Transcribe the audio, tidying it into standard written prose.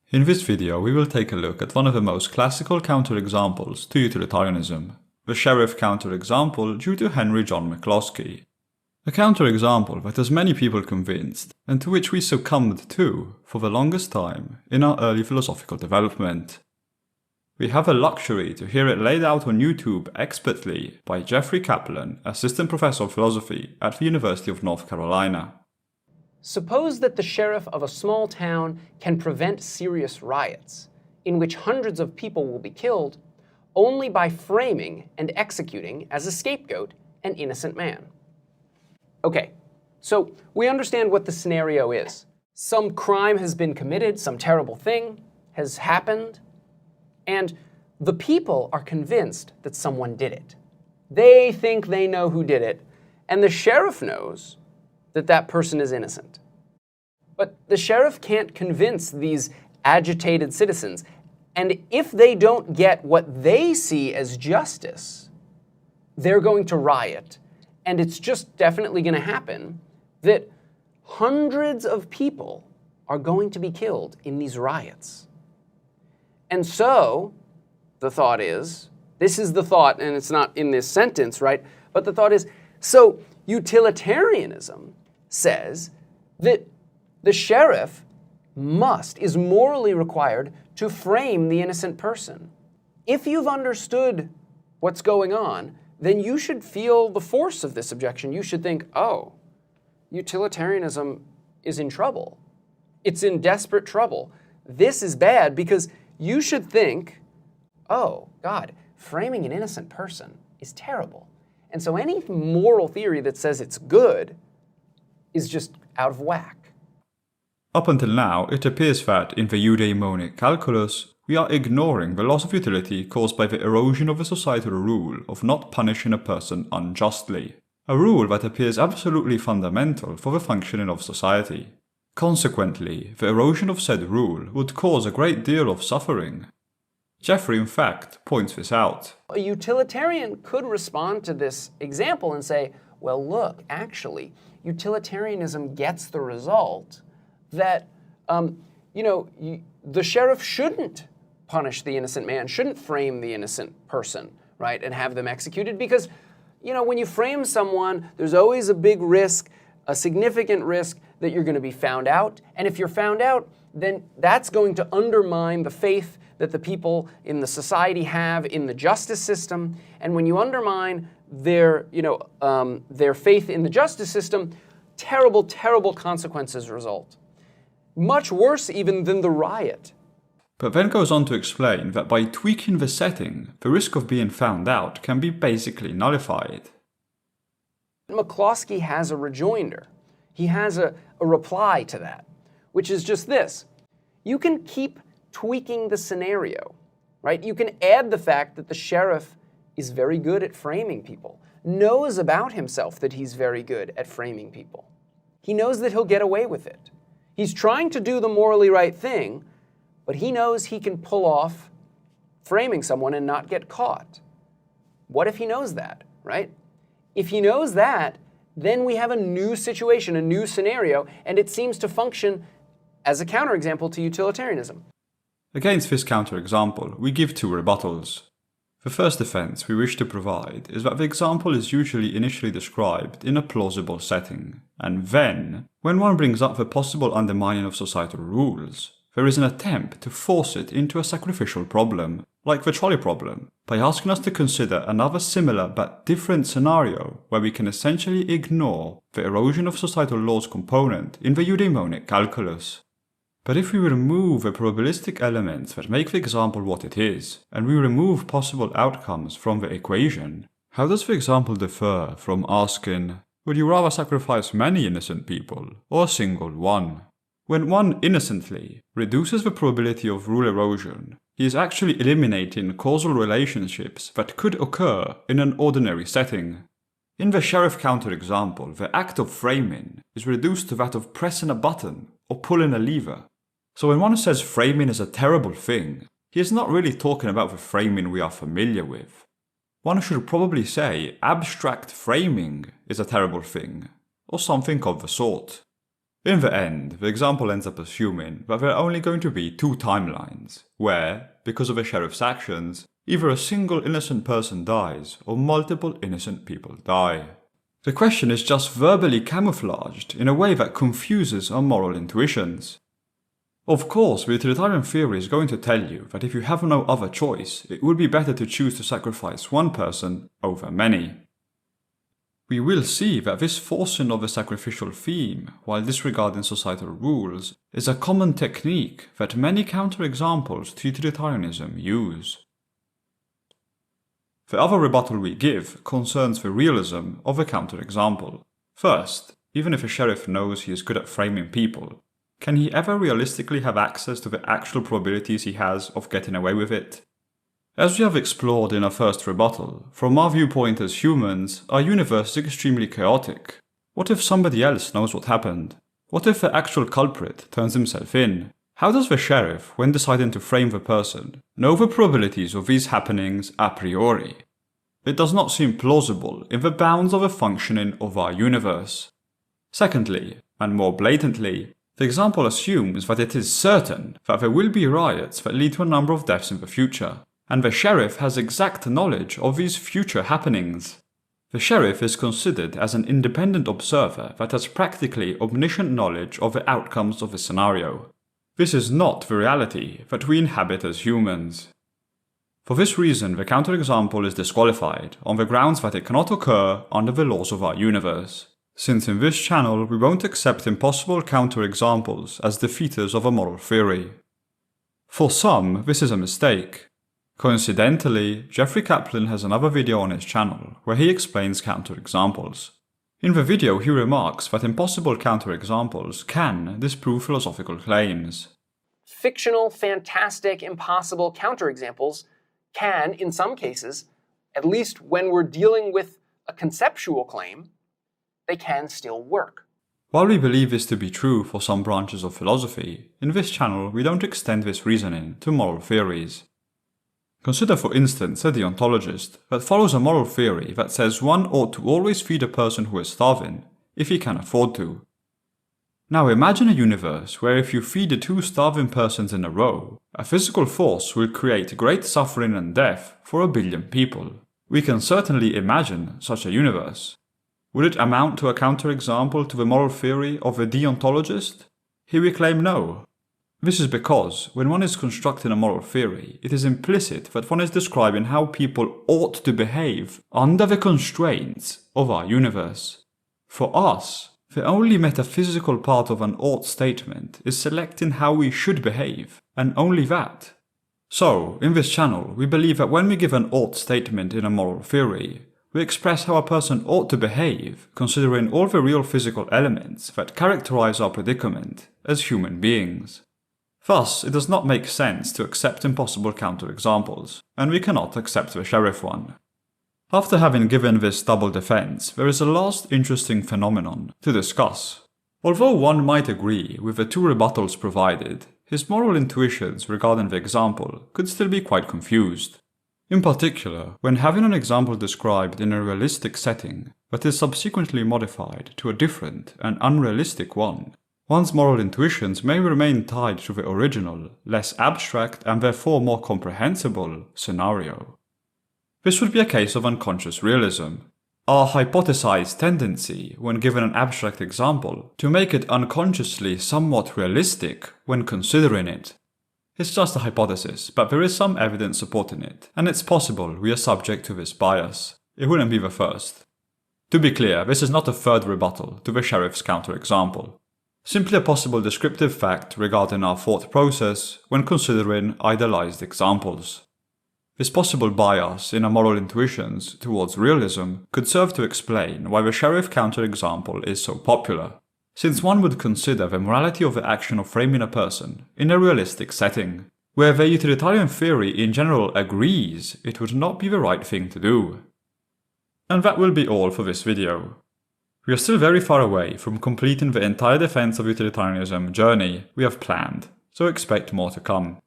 In this video, we will take a look at one of the most classical counterexamples to utilitarianism, the sheriff counterexample due to Henry John McCloskey. A counterexample that has many people convinced, and to which we succumbed to for the longest time in our early philosophical development. We have the luxury to hear it laid out on YouTube expertly by Jeffrey Kaplan, Assistant Professor of Philosophy at the University of North Carolina. Suppose that the sheriff of a small town can prevent serious riots, in which hundreds of people will be killed, only by framing and executing as a scapegoat an innocent man. Okay, so we understand what the scenario is. Some crime has been committed, some terrible thing has happened, and the people are convinced that someone did it. They think they know who did it, and the sheriff knows that that person is innocent. But the sheriff can't convince these agitated citizens, and if they don't get what they see as justice, they're going to riot, and it's just definitely going to happen that hundreds of people are going to be killed in these riots. And so, the thought is, this is the thought, and it's not in this sentence, right? But the thought is, so utilitarianism says that the sheriff is morally required to frame the innocent person. If you've understood what's going on, then you should feel the force of this objection. You should think, oh, utilitarianism is in trouble. It's in desperate trouble. This is bad, because you should think, oh, God, framing an innocent person is terrible. And so any moral theory that says it's good is just out of whack. Up until now, it appears that in the eudaimonic calculus, we are ignoring the loss of utility caused by the erosion of the societal rule of not punishing a person unjustly, a rule that appears absolutely fundamental for the functioning of society. Consequently, the erosion of said rule would cause a great deal of suffering. Jeffrey, in fact, points this out. A utilitarian could respond to this example and say, well, look, actually, utilitarianism gets the result that, the sheriff shouldn't punish the innocent man, shouldn't frame the innocent person, right, and have them executed, because, when you frame someone, there's always a big risk, a significant risk that you're going to be found out, and if you're found out, then that's going to undermine the faith that the people in the society have in the justice system, and when you undermine their faith in the justice system, terrible, terrible consequences result. Much worse even than the riot. But then goes on to explain that by tweaking the setting, the risk of being found out can be basically nullified. McCloskey has a rejoinder. He has a reply to that, which is just this. You can keep tweaking the scenario, right? You can add the fact that the sheriff is very good at framing people, knows about himself that he's very good at framing people. He knows that he'll get away with it. He's trying to do the morally right thing, but he knows he can pull off framing someone and not get caught. What if he knows that, right? If he knows that, then we have a new situation, a new scenario, and it seems to function as a counterexample to utilitarianism. Against this counterexample, we give two rebuttals. The first defense we wish to provide is that the example is usually initially described in a plausible setting, and then, when one brings up the possible undermining of societal rules, there is an attempt to force it into a sacrificial problem, like the trolley problem, by asking us to consider another similar but different scenario where we can essentially ignore the erosion of societal laws component in the eudaimonic calculus. But if we remove the probabilistic elements that make the example what it is, and we remove possible outcomes from the equation, how does the example differ from asking, would you rather sacrifice many innocent people, or a single one? When one innocently reduces the probability of rule erosion, he is actually eliminating causal relationships that could occur in an ordinary setting. In the sheriff counterexample, the act of framing is reduced to that of pressing a button or pulling a lever. So when one says framing is a terrible thing, he is not really talking about the framing we are familiar with. One should probably say abstract framing is a terrible thing, or something of the sort. In the end, the example ends up assuming that there are only going to be two timelines, where, because of the sheriff's actions, either a single innocent person dies or multiple innocent people die. The question is just verbally camouflaged in a way that confuses our moral intuitions. Of course, the utilitarian theory is going to tell you that if you have no other choice, it would be better to choose to sacrifice one person over many. We will see that this forcing of the sacrificial theme, while disregarding societal rules, is a common technique that many counterexamples to utilitarianism use. The other rebuttal we give concerns the realism of the counterexample. First, even if a sheriff knows he is good at framing people, can he ever realistically have access to the actual probabilities he has of getting away with it? As we have explored in our first rebuttal, from our viewpoint as humans, our universe is extremely chaotic. What if somebody else knows what happened? What if the actual culprit turns himself in? How does the sheriff, when deciding to frame the person, know the probabilities of these happenings a priori? It does not seem plausible in the bounds of the functioning of our universe. Secondly, and more blatantly, the example assumes that it is certain that there will be riots that lead to a number of deaths in the future, and the sheriff has exact knowledge of these future happenings. The sheriff is considered as an independent observer that has practically omniscient knowledge of the outcomes of the scenario. This is not the reality that we inhabit as humans. For this reason, the counterexample is disqualified on the grounds that it cannot occur under the laws of our universe, since in this channel we won't accept impossible counterexamples as defeaters of a moral theory. For some, this is a mistake. Coincidentally, Jeffrey Kaplan has another video on his channel where he explains counterexamples. In the video he remarks that impossible counterexamples can disprove philosophical claims. Fictional, fantastic, impossible counterexamples can, in some cases, at least when we're dealing with a conceptual claim, they can still work. While we believe this to be true for some branches of philosophy, in this channel we don't extend this reasoning to moral theories. Consider for instance a deontologist that follows a moral theory that says one ought to always feed a person who is starving, if he can afford to. Now imagine a universe where if you feed 2 starving persons in a row, a physical force will create great suffering and death for 1 billion people. We can certainly imagine such a universe. Would it amount to a counterexample to the moral theory of a deontologist? Here we claim no. This is because, when one is constructing a moral theory, it is implicit that one is describing how people ought to behave under the constraints of our universe. For us, the only metaphysical part of an ought statement is selecting how we should behave, and only that. So, in this channel, we believe that when we give an ought statement in a moral theory, we express how a person ought to behave, considering all the real physical elements that characterize our predicament as human beings. Thus, it does not make sense to accept impossible counterexamples, and we cannot accept the sheriff one. After having given this double defense, there is a last interesting phenomenon to discuss. Although one might agree with the 2 rebuttals provided, his moral intuitions regarding the example could still be quite confused. In particular, when having an example described in a realistic setting, but is subsequently modified to a different and unrealistic one, one's moral intuitions may remain tied to the original, less abstract and therefore more comprehensible scenario. This would be a case of unconscious realism, our hypothesized tendency, when given an abstract example, to make it unconsciously somewhat realistic when considering it. It's just a hypothesis, but there is some evidence supporting it, and it's possible we are subject to this bias. It wouldn't be the first. To be clear, this is not a third rebuttal to the sheriff's counterexample. Simply a possible descriptive fact regarding our thought process when considering idealized examples. This possible bias in our moral intuitions towards realism could serve to explain why the sheriff counterexample is so popular, since one would consider the morality of the action of framing a person in a realistic setting, where the utilitarian theory in general agrees it would not be the right thing to do. And that will be all for this video. We are still very far away from completing the entire defense of utilitarianism journey we have planned, so expect more to come.